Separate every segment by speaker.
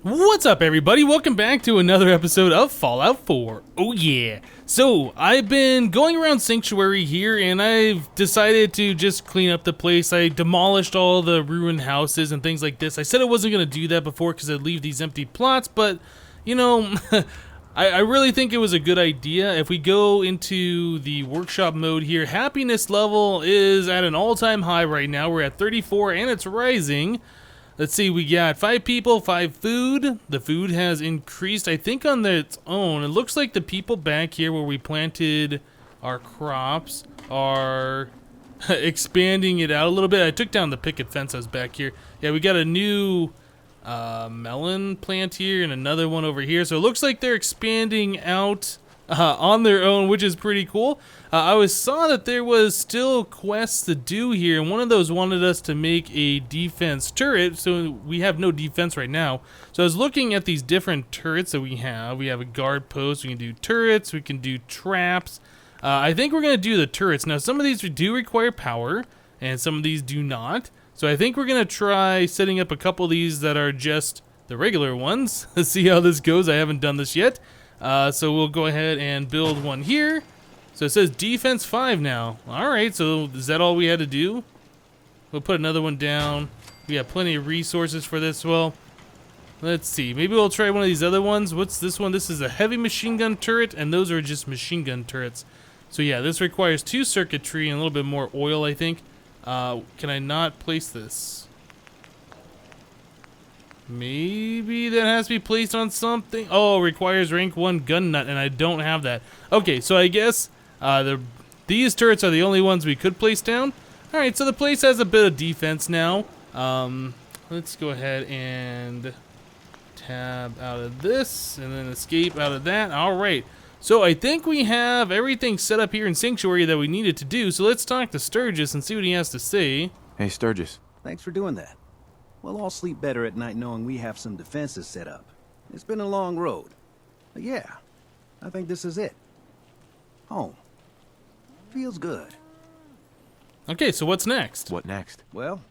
Speaker 1: What's up, everybody? Welcome back to another episode of Fallout 4. Oh yeah. So, I've been going around Sanctuary here, and I've decided to just clean up the place. I demolished all the ruined houses and things like this. I said I wasn't going to do that before because I'd leave these empty plots, but, you know, I really think it was a good idea. If we go into the workshop mode here, happiness level is at an all-time high right now. We're at 34, and it's rising. Let's see, we got 5 people, 5 food. The food has increased, I think, on its own. It looks like the people back here where we planted our crops are expanding it out a little bit. I took down the picket fence that was back here. Yeah, we got a new melon plant here and another one over here. So it looks like they're expanding out on their own, which is pretty cool. I saw that there was still quests to do here, and one of those wanted us to make a defense turret, so we have no defense right now. So I was looking at these different turrets that we have. We have a guard post, we can do turrets, we can do traps. I think we're going to do the turrets. Now, some of these do require power, and some of these do not. So I think we're going to try setting up a couple of these that are just the regular ones. Let's see how this goes. I haven't done this yet. So we'll go ahead and build one here. So it says defense 5 now. Alright, so is that all we had to do? We'll put another one down. We have plenty of resources for this. Well, let's see. Maybe we'll try one of these other ones. What's this one? This is a heavy machine gun turret, and those are just machine gun turrets. So yeah, this requires 2 circuitry and a little bit more oil, I think. Can I not place this? Maybe that has to be placed on something. Oh, requires rank 1 gun nut, and I don't have that. Okay, so I guess these turrets are the only ones we could place down. Alright, so the place has a bit of defense now. Let's go ahead and tab out of this, and then escape out of that. Alright, so I think we have everything set up here in Sanctuary that we needed to do, so let's talk to Sturgis and see what he has to say.
Speaker 2: Hey, Sturgis.
Speaker 3: Thanks for doing that. We'll all sleep better at night knowing we have some defenses set up. It's been a long road. But yeah, I think this is it. Home. Feels good.
Speaker 1: Okay, so what's next?
Speaker 2: What next?
Speaker 3: Well,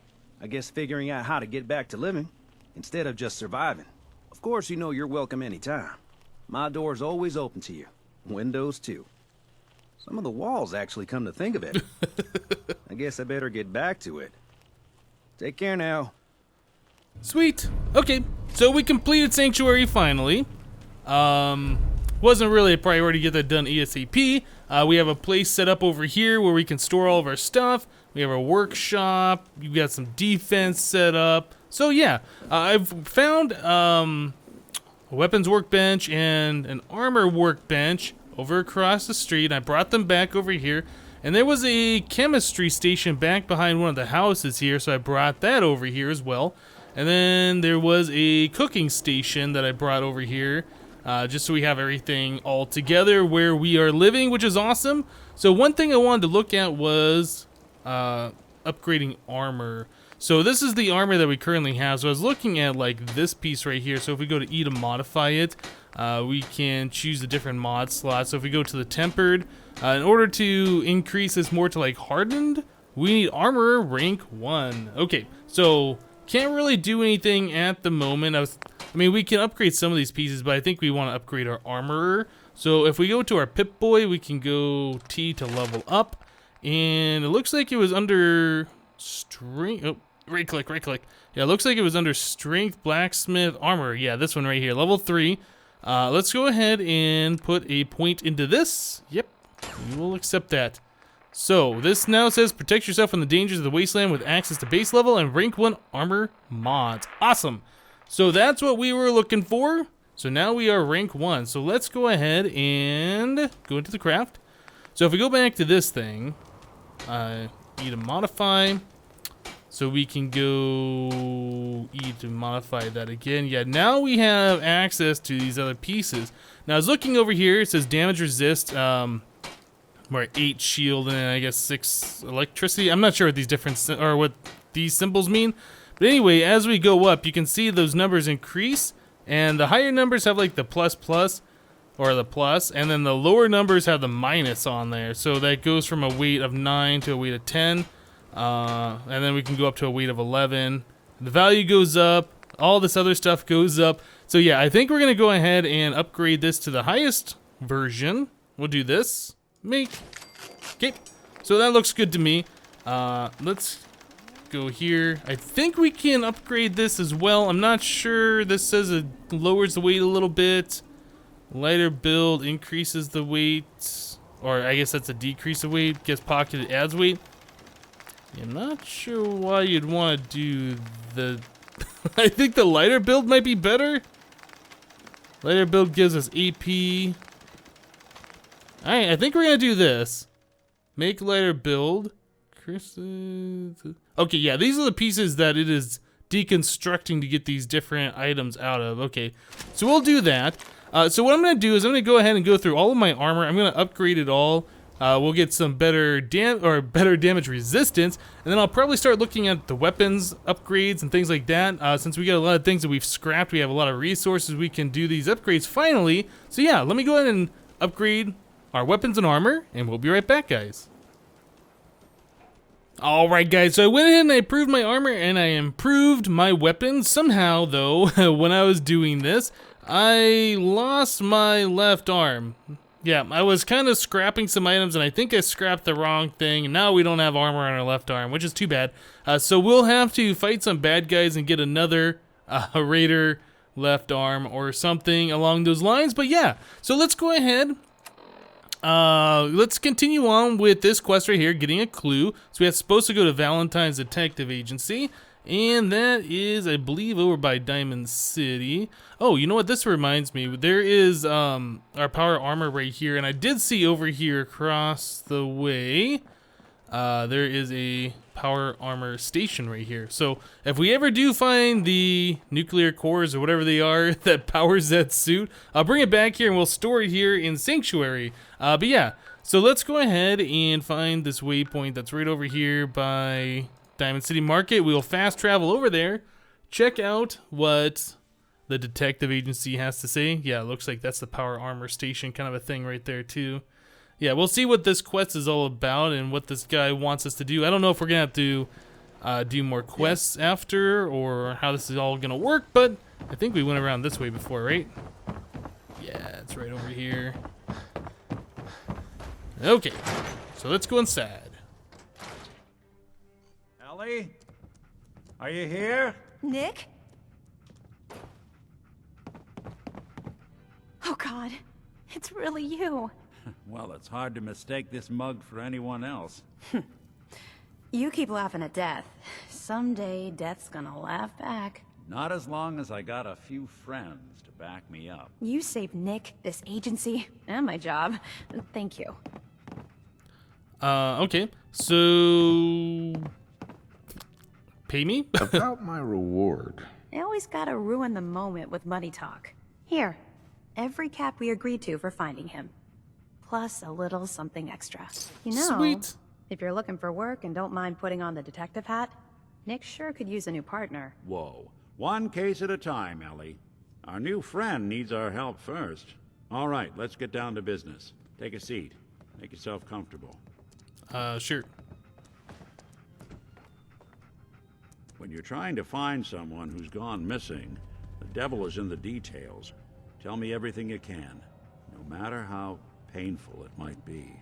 Speaker 3: I guess figuring out how to get back to living, instead of just surviving. Of course, you know you're welcome anytime. My door's always open to you. Windows, too. Some of the walls, actually, come to think of it. I guess I better get back to it. Take care now.
Speaker 1: Sweet. Okay, so we completed Sanctuary finally. Wasn't really a priority to get that done ASAP. We have a place set up over here where we can store all of our stuff. We have our workshop. We've got some defense set up. So yeah, I've found a weapons workbench and an armor workbench over across the street. I brought them back over here. And there was a chemistry station back behind one of the houses here, so I brought that over here as well. And then there was a cooking station that I brought over here, just so we have everything all together where we are living, which is awesome. So one thing I wanted to look at was upgrading armor. So this is the armor that we currently have. So I was looking at like this piece right here. So if we go to E to modify it, we can choose the different mod slots. So if we go to the tempered, in order to increase this more to like hardened, we need armor rank 1. Okay, so can't really do anything at the moment. I mean, we can upgrade some of these pieces, but I think we want to upgrade our armorer. So if we go to our Pip-Boy, we can go T to level up. And it looks like it was under strength. Oh, right click. Yeah, it looks like it was under strength, blacksmith, armor. Yeah, this one right here, level 3. Let's go ahead and put a point into this. Yep, we will accept that. So, this now says protect yourself from the dangers of the wasteland with access to base level and rank 1 armor mods. Awesome. So that's what we were looking for. So now we are rank 1. So let's go ahead and go into the craft. So if we go back to this thing, E to modify. So we can go E to modify that again. Yeah, now we have access to these other pieces. Now I was looking over here, it says damage resist, we're 8 shield and I guess 6 electricity. I'm not sure what these different or what these symbols mean. But anyway, as we go up, you can see those numbers increase, and the higher numbers have like the plus or the plus, and then the lower numbers have the minus on there. So that goes from a weight of 9 to a weight of 10, and then we can go up to a weight of 11. The value goes up. all this other stuff goes up. So yeah, I think we're going to go ahead and upgrade this to the highest version. We'll do this. Make. Okay. So that looks good to me. Let's go here. I think we can upgrade this as well. I'm not sure. This says it lowers the weight a little bit. Lighter build increases the weight. Or I guess that's a decrease of weight. Gets pocketed adds weight. I'm not sure why you'd want to do the... I think the lighter build might be better. Lighter build gives us AP. Alright, I think we're going to do this. Make lighter build. Okay, yeah, these are the pieces that it is deconstructing to get these different items out of. Okay, so we'll do that. So what I'm going to do is I'm going to go ahead and go through all of my armor. I'm going to upgrade it all. We'll get some better damage resistance, and then I'll probably start looking at the weapons upgrades and things like that. Since we got a lot of things that we've scrapped, we have a lot of resources we can do these upgrades finally. So yeah, let me go ahead and upgrade our weapons and armor, and we'll be right back, guys. Alright guys, so I went ahead and I improved my armor and I improved my weapons. Somehow though, when I was doing this, I lost my left arm. Yeah, I was kind of scrapping some items and I think I scrapped the wrong thing. And now we don't have armor on our left arm, which is too bad. So we'll have to fight some bad guys and get another raider left arm or something along those lines. But yeah, so let's go ahead. Let's continue on with this quest right here, getting a clue. So we are supposed to go to Valentine's Detective Agency, and that is, I believe, over by Diamond City. Oh, you know what? This reminds me. There is our power armor right here, and I did see over here across the way, there is a power armor station right here. So if we ever do find the nuclear cores or whatever they are that powers that suit, I'll bring it back here and we'll store it here in Sanctuary. But yeah, so let's go ahead and find this waypoint that's right over here by Diamond City Market. We'll fast travel over there, check out what the detective agency has to say. Yeah, it looks like that's the power armor station kind of a thing right there too. Yeah, we'll see what this quest is all about and what this guy wants us to do. I don't know if we're going to have to do more quests after or how this is all going to work, but I think we went around this way before, right? Yeah, it's right over here. Okay, so let's go inside.
Speaker 2: Ellie? Are you here?
Speaker 4: Nick? Oh God, it's really you.
Speaker 2: Well, it's hard to mistake this mug for anyone else.
Speaker 4: You keep laughing at death. Someday, death's gonna laugh back.
Speaker 2: Not as long as I got a few friends to back me up.
Speaker 4: You saved Nick, this agency, and my job. Thank you.
Speaker 1: Okay, so... Pay me?
Speaker 5: About my reward.
Speaker 4: I always gotta ruin the moment with money talk. Here, every cap we agreed to for finding him. Plus a little something extra. You know,
Speaker 1: Sweet.
Speaker 4: If you're looking for work and don't mind putting on the detective hat, Nick sure could use a new partner.
Speaker 2: Whoa. One case at a time, Ellie. Our new friend needs our help first. All right, let's get down to business. Take a seat. Make yourself comfortable.
Speaker 1: Sure.
Speaker 2: When you're trying to find someone who's gone missing, the devil is in the details. Tell me everything you can, no matter how painful it might be.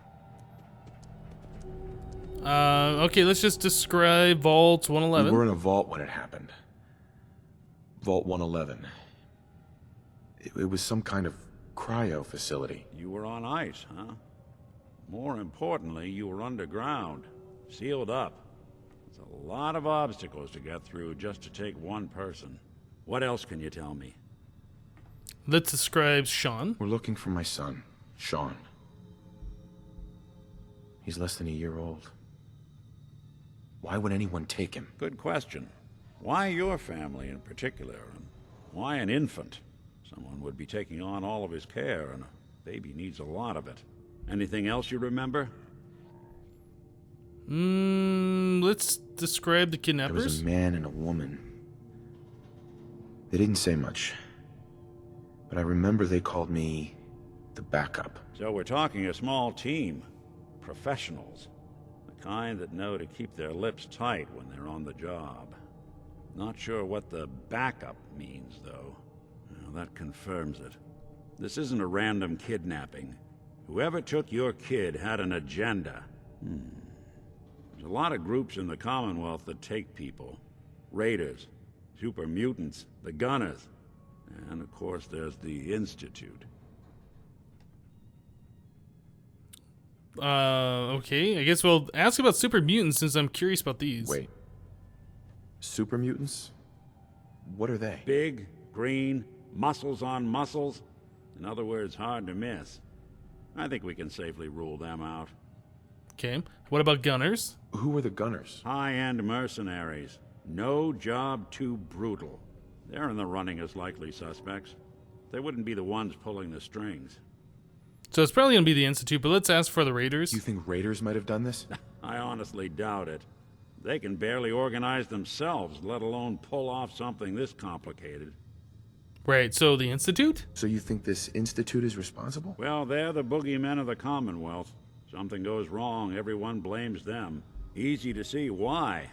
Speaker 1: Okay, let's just describe Vault
Speaker 5: We
Speaker 1: 111.
Speaker 5: were in a vault when it happened. Vault 111. It was some kind of cryo facility.
Speaker 2: You were on ice, huh? More importantly, you were underground, sealed up. There's a lot of obstacles to get through just to take one person. What else can you tell me?
Speaker 1: Let's describe Sean.
Speaker 5: We're looking for my son, Sean. He's less than a year old. Why would anyone take him?
Speaker 2: Good question. Why your family in particular? And why an infant? Someone would be taking on all of his care, and a baby needs a lot of it. Anything else you remember?
Speaker 1: Let's describe the
Speaker 5: There was
Speaker 1: kidnappers.
Speaker 5: a man and a woman. They didn't say much. But I remember they called me the backup.
Speaker 2: So we're talking a small team. Professionals. The kind that know to keep their lips tight when they're on the job. Not sure what the backup means, though. Well, that confirms it. This isn't a random kidnapping. Whoever took your kid had an agenda. There's a lot of groups in the Commonwealth that take people. Raiders, super mutants, the Gunners, and of course there's the Institute.
Speaker 1: Okay. I guess we'll ask about super mutants since I'm curious about these.
Speaker 5: Wait. Super mutants? What are they?
Speaker 2: Big, green, muscles on muscles. In other words, hard to miss. I think we can safely rule them out.
Speaker 1: Okay. What about gunners?
Speaker 5: Who are the Gunners?
Speaker 2: High-end mercenaries. No job too brutal. They're in the running as likely suspects. They wouldn't be the ones pulling the strings.
Speaker 1: So it's probably going to be the Institute, but let's ask for the Raiders.
Speaker 5: You think Raiders might have done this?
Speaker 2: I honestly doubt it. They can barely organize themselves, let alone pull off something this complicated.
Speaker 1: Right, so the Institute?
Speaker 5: So you think this Institute is responsible?
Speaker 2: Well, they're the boogeymen of the Commonwealth. Something goes wrong, everyone blames them. Easy to see why.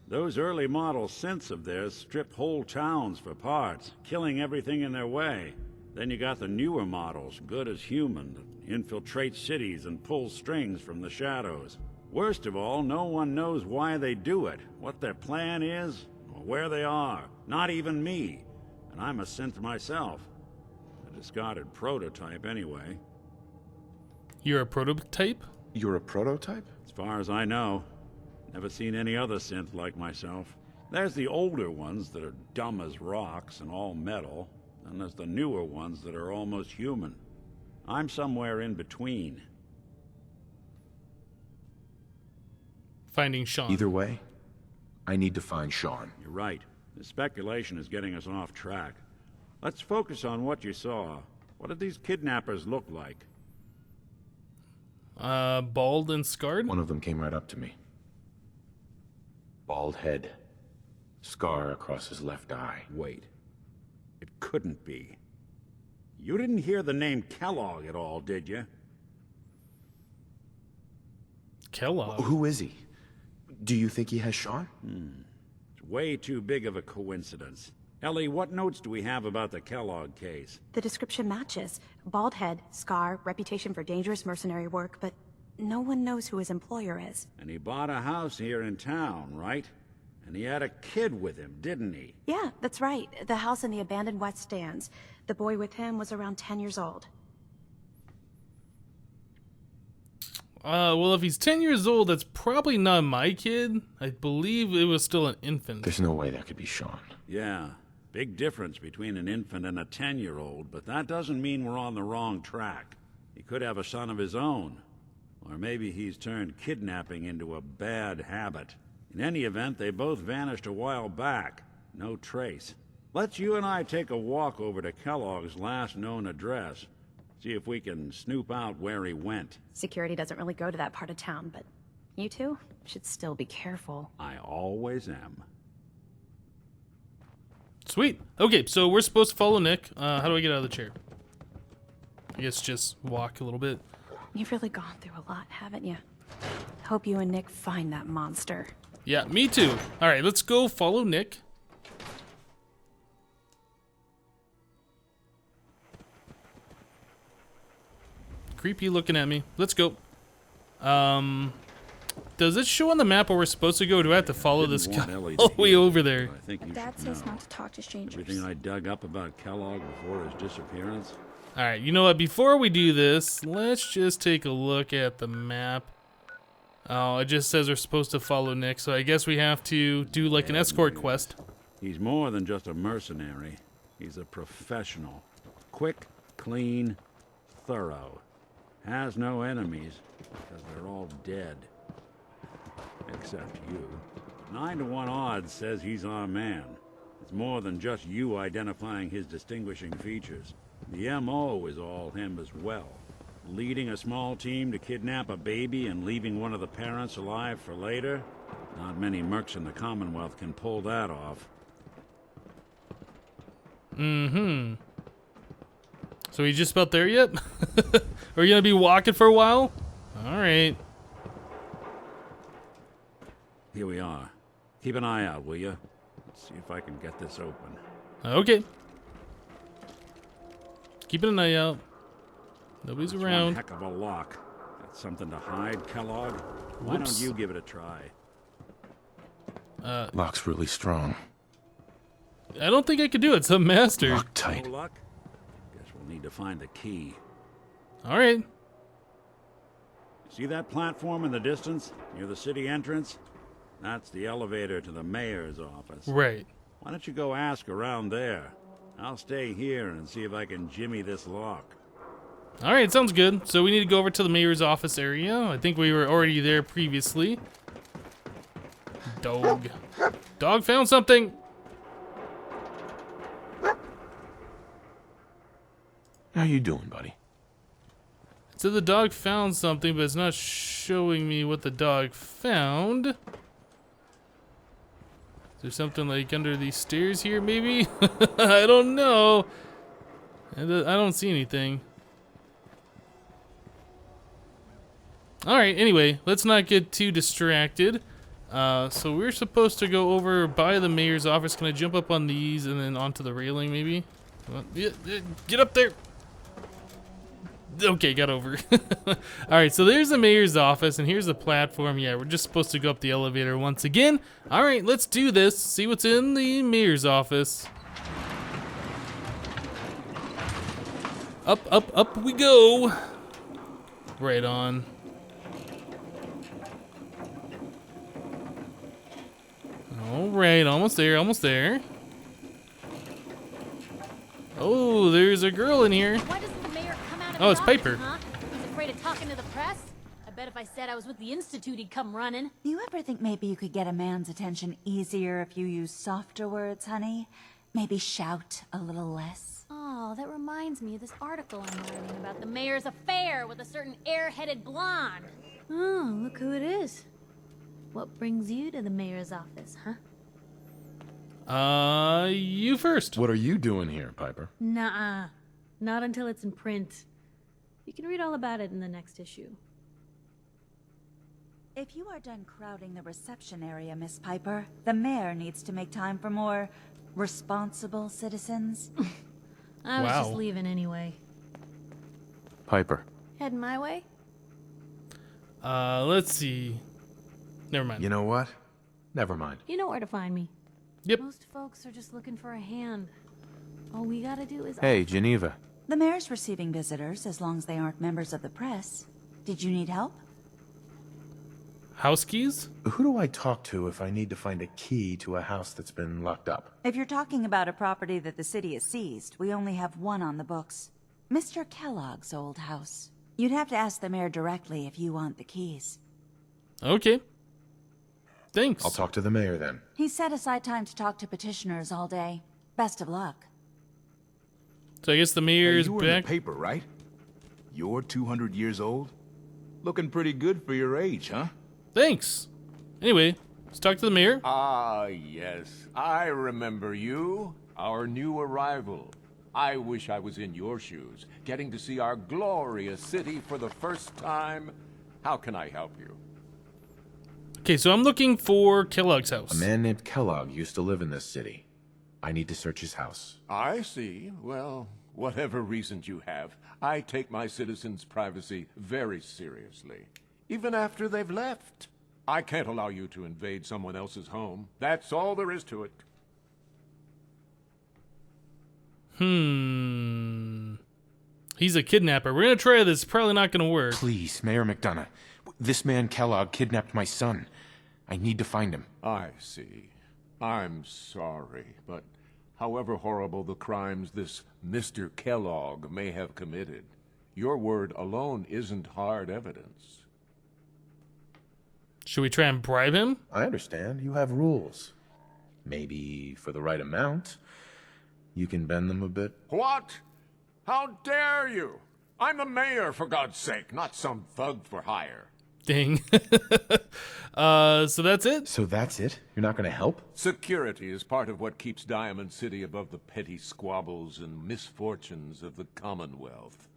Speaker 2: Those early model synths of theirs strip whole towns for parts, killing everything in their way. Then you got the newer models, good as human, that infiltrate cities and pull strings from the shadows. Worst of all, no one knows why they do it, what their plan is, or where they are. Not even me. And I'm a synth myself. A discarded prototype anyway.
Speaker 1: You're a prototype?
Speaker 5: You're a prototype?
Speaker 2: As far as I know. Never seen any other synth like myself. There's the older ones that are dumb as rocks and all metal. And there's the newer ones that are almost human. I'm somewhere in between.
Speaker 1: Finding Sean.
Speaker 5: Either way, I need to find Sean.
Speaker 2: You're right. The speculation is getting us off track. Let's focus on what you saw. What did these kidnappers look like?
Speaker 1: Bald and scarred?
Speaker 5: One of them came right up to me. Bald head. Scar across his left eye.
Speaker 2: Wait. It couldn't be. You didn't hear the name Kellogg at all, did you?
Speaker 1: Kellogg.
Speaker 5: Who is he? Do you think he has Sean?
Speaker 2: It's way too big of a coincidence. Ellie, what notes do we have about the Kellogg case?
Speaker 4: The description matches. Bald head, scar, reputation for dangerous mercenary work, but no one knows who his employer is.
Speaker 2: And he bought a house here in town, right? And he had a kid with him, didn't he?
Speaker 4: Yeah, that's right. The house in the abandoned West Stands. The boy with him was around 10 years old.
Speaker 1: Well, if he's 10 years old, that's probably not my kid. I believe it was still an infant.
Speaker 5: There's no way that could be Sean.
Speaker 2: Yeah. Big difference between an infant and a 10-year-old, but that doesn't mean we're on the wrong track. He could have a son of his own. Or maybe he's turned kidnapping into a bad habit. In any event, they both vanished a while back. No trace. Let's you and I take a walk over to Kellogg's last known address. See if we can snoop out where he went.
Speaker 4: Security doesn't really go to that part of town, but you two should still be careful.
Speaker 2: I always am.
Speaker 1: Sweet. Okay, so we're supposed to follow Nick. How do I get out of the chair? I guess just walk a little bit.
Speaker 4: You've really gone through a lot, haven't you? Hope you and Nick find that monster.
Speaker 1: Yeah, me too. All right, let's go follow Nick. Creepy looking at me. Let's go. Does it show on the map where we're supposed to go? Or do I have to follow this guy all the way over there?
Speaker 2: I think you
Speaker 6: Dad
Speaker 2: should
Speaker 6: says
Speaker 2: know.
Speaker 6: not to talk to strangers.
Speaker 2: Everything I dug up about Kellogg before his disappearance.
Speaker 1: All right, you know what? Before we do this, let's just take a look at the map. Oh, it just says we're supposed to follow Nick, so I guess we have to do like an escort quest.
Speaker 2: He's more than just a mercenary. He's a professional. Quick, clean, thorough. Has no enemies, because they're all dead. Except you. 9 to 1 odds says he's our man. It's more than just you identifying his distinguishing features. The M.O. is all him as well. Leading a small team to kidnap a baby and leaving one of the parents alive for later? Not many mercs in the Commonwealth can pull that off.
Speaker 1: Mm-hmm. So we just about there yet? Are you gonna be walking for a while? All right.
Speaker 2: Here we are. Keep an eye out, will you? See if I can get this open.
Speaker 1: Okay. Keeping an eye out. Nobody's
Speaker 2: That's
Speaker 1: around.
Speaker 2: one heck of a lock. Got something to hide, Kellogg? Why don't
Speaker 1: Whoops.
Speaker 2: you give it a try?
Speaker 5: Lock's really strong.
Speaker 1: I don't think I could do it. It's a master.
Speaker 5: Locked tight.
Speaker 2: No luck? Guess we'll need to find the key.
Speaker 1: All right.
Speaker 2: See that platform in the distance, near the city entrance? That's the elevator to the mayor's office.
Speaker 1: Right.
Speaker 2: Why don't you go ask around there? I'll stay here and see if I can jimmy this lock.
Speaker 1: All right, sounds good. So we need to go over to the mayor's office area. I think we were already there previously. Dog. Dog found something.
Speaker 5: How you doing, buddy?
Speaker 1: So the dog found something, but it's not showing me what the dog found. Is there something like under these stairs here, maybe? I don't know. I don't see anything. Alright, anyway, let's not get too distracted. So we're supposed to go over by the mayor's office. Can I jump up on these and then onto the railing, maybe? Get up there! Okay, got over. Alright, so there's the mayor's office, and here's the platform. Yeah, we're just supposed to go up the elevator once again. Alright, let's do this. See what's in the mayor's office. Up, up, up we go. Right on. Alright, almost there, almost there. Oh, there's a girl in here.
Speaker 6: Why doesn't the mayor come out of
Speaker 1: Oh,
Speaker 6: his
Speaker 1: it's
Speaker 6: office,
Speaker 1: Piper.
Speaker 6: Huh? He's afraid of talking to the press? I bet if I said I was with the Institute, he'd come running.
Speaker 7: Do you ever think maybe you could get a man's attention easier if you use softer words, honey? Maybe shout a little less?
Speaker 6: Oh, that reminds me of this article I'm reading about the mayor's affair with a certain airheaded blonde. Oh, look who it is. What brings you to the mayor's office, huh?
Speaker 1: You first.
Speaker 5: What are you doing here, Piper?
Speaker 6: Nuh-uh. Not until it's in print. You can read all about it in the next issue.
Speaker 7: If you are done crowding the reception area, Miss Piper, the mayor needs to make time for more responsible citizens.
Speaker 6: I was just
Speaker 1: Wow.
Speaker 6: leaving anyway.
Speaker 5: Piper.
Speaker 6: Heading my way?
Speaker 1: Let's see. Never mind.
Speaker 5: You know what? Never mind.
Speaker 6: You know where to find me.
Speaker 1: Yep.
Speaker 6: Most folks are just looking for a hand. All we gotta do is...
Speaker 5: Hey, Geneva.
Speaker 7: The mayor's receiving visitors as long as they aren't members of the press. Did you need help?
Speaker 1: House keys?
Speaker 5: Who do I talk to if I need to find a key to a house that's been locked up?
Speaker 7: If you're talking about a property that the city has seized, we only have one on the books. Mr. Kellogg's old house. You'd have to ask the mayor directly if you want the keys.
Speaker 1: Okay. Thanks.
Speaker 5: I'll talk to the mayor then.
Speaker 7: He set aside time to talk to petitioners all day. Best of luck.
Speaker 1: So I guess the
Speaker 8: Hey,
Speaker 1: mayor's
Speaker 8: you were in the
Speaker 1: back.
Speaker 8: paper, right? You're 200 years old? Looking pretty good for your age, huh?
Speaker 1: Thanks. Anyway, let's talk to the mayor.
Speaker 9: Ah, yes. I remember you. Our new arrival. I wish I was in your shoes, getting to see our glorious city for the first time. How can I help you?
Speaker 1: Okay, so I'm looking for Kellogg's house.
Speaker 5: A man named Kellogg used to live in this city. I need to search his house.
Speaker 9: I see. Well, whatever reasons you have, I take my citizens' privacy very seriously. Even after they've left. I can't allow you to invade someone else's home. That's all there is to it.
Speaker 1: He's a kidnapper. We're gonna try this. Probably not gonna work.
Speaker 5: Please, Mayor McDonough. This man Kellogg kidnapped my son. I need to find him.
Speaker 9: I see. I'm sorry, but however horrible the crimes this Mr. Kellogg may have committed, your word alone isn't hard evidence.
Speaker 1: Should we try and bribe him?
Speaker 5: I understand. You have rules. Maybe for the right amount, you can bend them a bit.
Speaker 9: What? How dare you? I'm the mayor, for God's sake, not some thug for hire.
Speaker 1: Dang. So that's it?
Speaker 5: So that's it? You're not going to help?
Speaker 9: Security is part of what keeps Diamond City above the petty squabbles and misfortunes of the Commonwealth.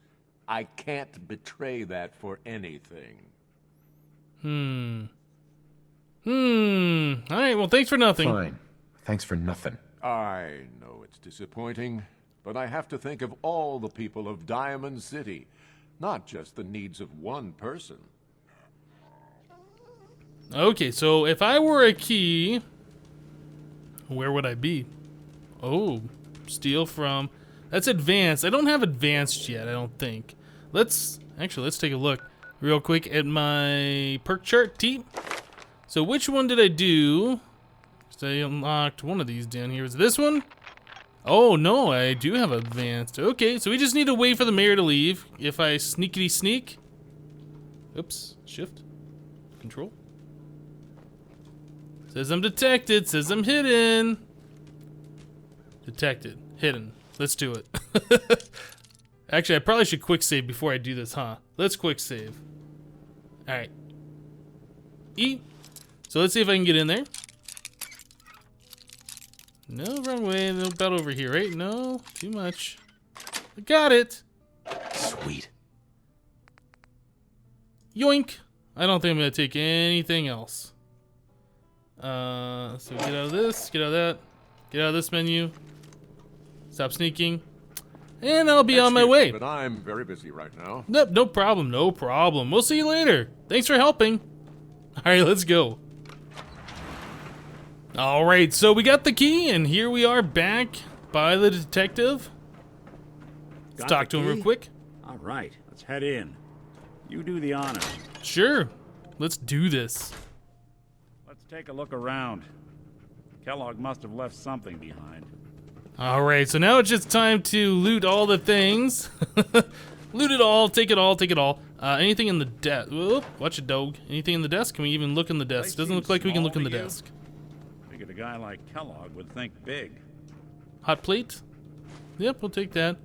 Speaker 9: I can't betray that for anything.
Speaker 1: Alright, well, thanks for nothing.
Speaker 5: Fine. Thanks for nothing.
Speaker 9: I know it's disappointing, but I have to think of all the people of Diamond City, not just the needs of one person.
Speaker 1: Okay, so if I were a key, where would I be? Oh, steal from... That's advanced. I don't have advanced yet, I don't think. Let's take a look real quick at my perk chart, T. So which one did I do? So I unlocked one of these down here. Was it this one? Oh, no, I do have advanced. Okay, so we just need to wait for the mayor to leave. If I sneakity sneak. Oops, shift, control. Says I'm detected, says I'm hidden. Detected, hidden. Let's do it. Actually, I probably should quick save before I do this, huh? Let's quick save. All right. E. So let's see if I can get in there. No, wrong way. No, about over here, right? No, too much. I got it.
Speaker 5: Sweet.
Speaker 1: Yoink. I don't think I'm gonna take anything else. So get out of this, get out of that, get out of this menu. Stop sneaking. And I'll be on my way.
Speaker 9: But I'm very busy right now.
Speaker 1: Nope, no problem, no problem. We'll see you later. Thanks for helping. All right, let's go. All right, so we got the key, and here we are back by the detective. Let's talk to him real quick.
Speaker 2: All right, let's head in. You do the honors.
Speaker 1: Sure, let's do this.
Speaker 2: Let's take a look around. Kellogg must have left something behind.
Speaker 1: All right, so now it's just time to loot all the things. Loot it all, take it all, take it all. Anything in the desk? Whoop, watch it, dog. Anything in the desk? Can we even look in the desk? Doesn't look like we can look in the desk.
Speaker 2: Figured a guy like Kellogg would think big.
Speaker 1: Hot plate? Yep, we'll take that.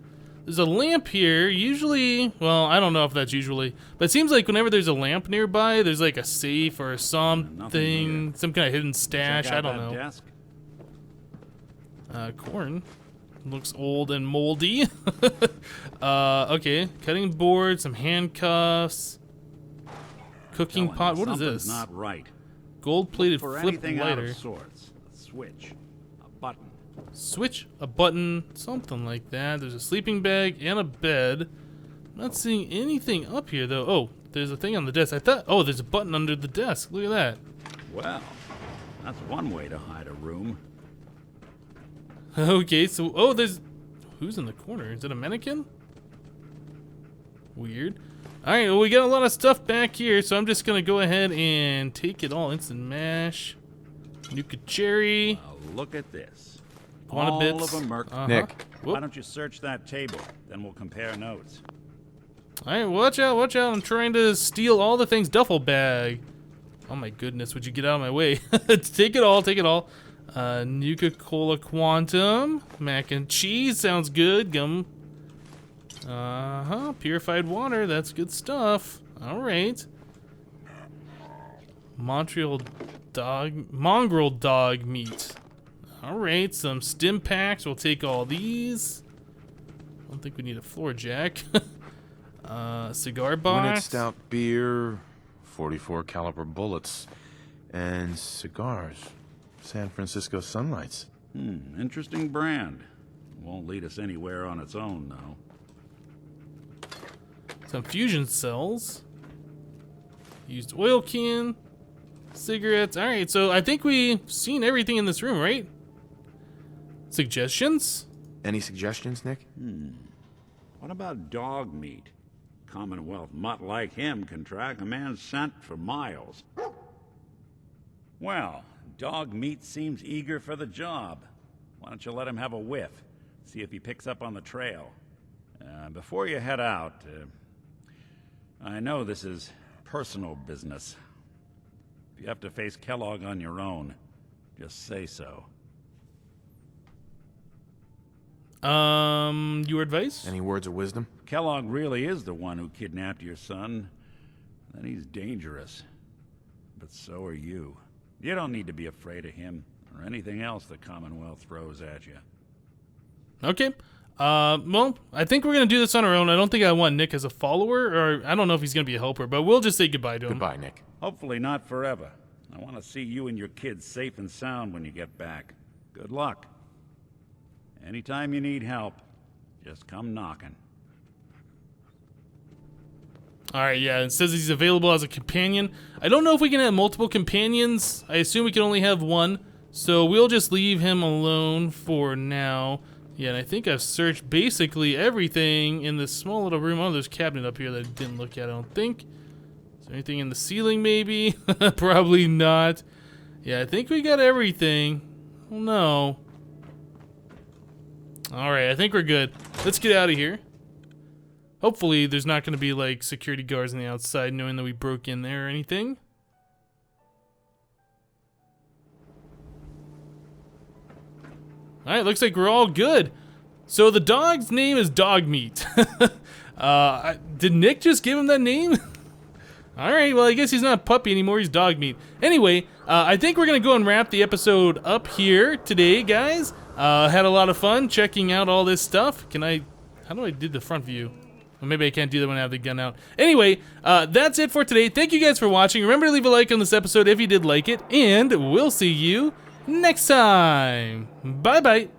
Speaker 1: There's a lamp here. Usually, well, I don't know if that's usually, but it seems like whenever there's a lamp nearby, there's like a safe or something, some kind of hidden stash. I don't know.
Speaker 2: Desk.
Speaker 1: Corn looks old and moldy. Okay, cutting board, some handcuffs, cooking pot. What is this?
Speaker 2: Not right.
Speaker 1: Gold-plated
Speaker 2: For
Speaker 1: flip
Speaker 2: anything out
Speaker 1: lighter.
Speaker 2: of sorts. A switch. A button.
Speaker 1: Switch, a button, something like that. There's a sleeping bag and a bed. I'm not seeing anything up here though. Oh, there's a thing on the desk. I thought, oh, there's a button under the desk. Look at that.
Speaker 2: Well, that's one way to hide a room.
Speaker 1: Okay, so, oh, there's, who's in the corner? Is it a mannequin? Weird. All right, well, we got a lot of stuff back here, so I'm just gonna go ahead and take it all. Instant mash, Nuka cherry.
Speaker 2: Look at this.
Speaker 1: Quanta
Speaker 2: All
Speaker 1: bits.
Speaker 2: of them are...
Speaker 5: Nick.
Speaker 2: Why don't you search that table? Then we'll compare notes.
Speaker 1: All right, watch out, watch out. I'm trying to steal all the things. Duffel bag. Oh my goodness, would you get out of my way? Take it all, take it all. Nuka-Cola Quantum. Mac and cheese, sounds good. Gum. Purified water, that's good stuff. All right. Mongrel dog meat. All right, some stim packs. We'll take all these. I don't think we need a floor jack. Cigar box.
Speaker 5: Winnet stout beer, 44 caliber bullets, and cigars. San Francisco Sunlights.
Speaker 2: Interesting brand. Won't lead us anywhere on its own, though.
Speaker 1: Some fusion cells. Used oil can. Cigarettes. All right, so I think we've seen everything in this room, right? Suggestions?
Speaker 5: Any suggestions, Nick?
Speaker 2: What about dog meat? Commonwealth mutt like him can track a man's scent for miles. Well, dog meat seems eager for the job. Why don't you let him have a whiff? See if he picks up on the trail. Before you head out, I know this is personal business. If you have to face Kellogg on your own, just say so.
Speaker 1: Your advice?
Speaker 5: Any words of wisdom?
Speaker 2: Kellogg really is the one who kidnapped your son. Then he's dangerous. But so are you. You don't need to be afraid of him or anything else the Commonwealth throws at you.
Speaker 1: Okay. Well, I think we're going to do this on our own. I don't think I want Nick as a follower, or I don't know if he's going to be a helper, but we'll just say goodbye to him.
Speaker 5: Goodbye, Nick.
Speaker 2: Hopefully not forever. I want to see you and your kids safe and sound when you get back. Good luck. Anytime you need help, just come knocking.
Speaker 1: Alright, yeah, it says he's available as a companion. I don't know if we can have multiple companions. I assume we can only have one. So we'll just leave him alone for now. Yeah, and I think I've searched basically everything in this small little room. Oh, there's a cabinet up here that I didn't look at, I don't think. Is there anything in the ceiling, maybe? Probably not. Yeah, I think we got everything. Oh, no. Alright, I think we're good. Let's get out of here. Hopefully, there's not going to be, like, security guards on the outside knowing that we broke in there or anything. Alright, looks like we're all good. So the dog's name is Dog Meat. Did Nick just give him that name? Alright, well I guess he's not a puppy anymore, he's Dog Meat. Anyway, I think we're going to go and wrap the episode up here today, guys. Had a lot of fun checking out all this stuff. How do I do the front view? Well, maybe I can't do that when I have the gun out. Anyway, that's it for today. Thank you guys for watching. Remember to leave a like on this episode if you did like it. And we'll see you next time. Bye-bye.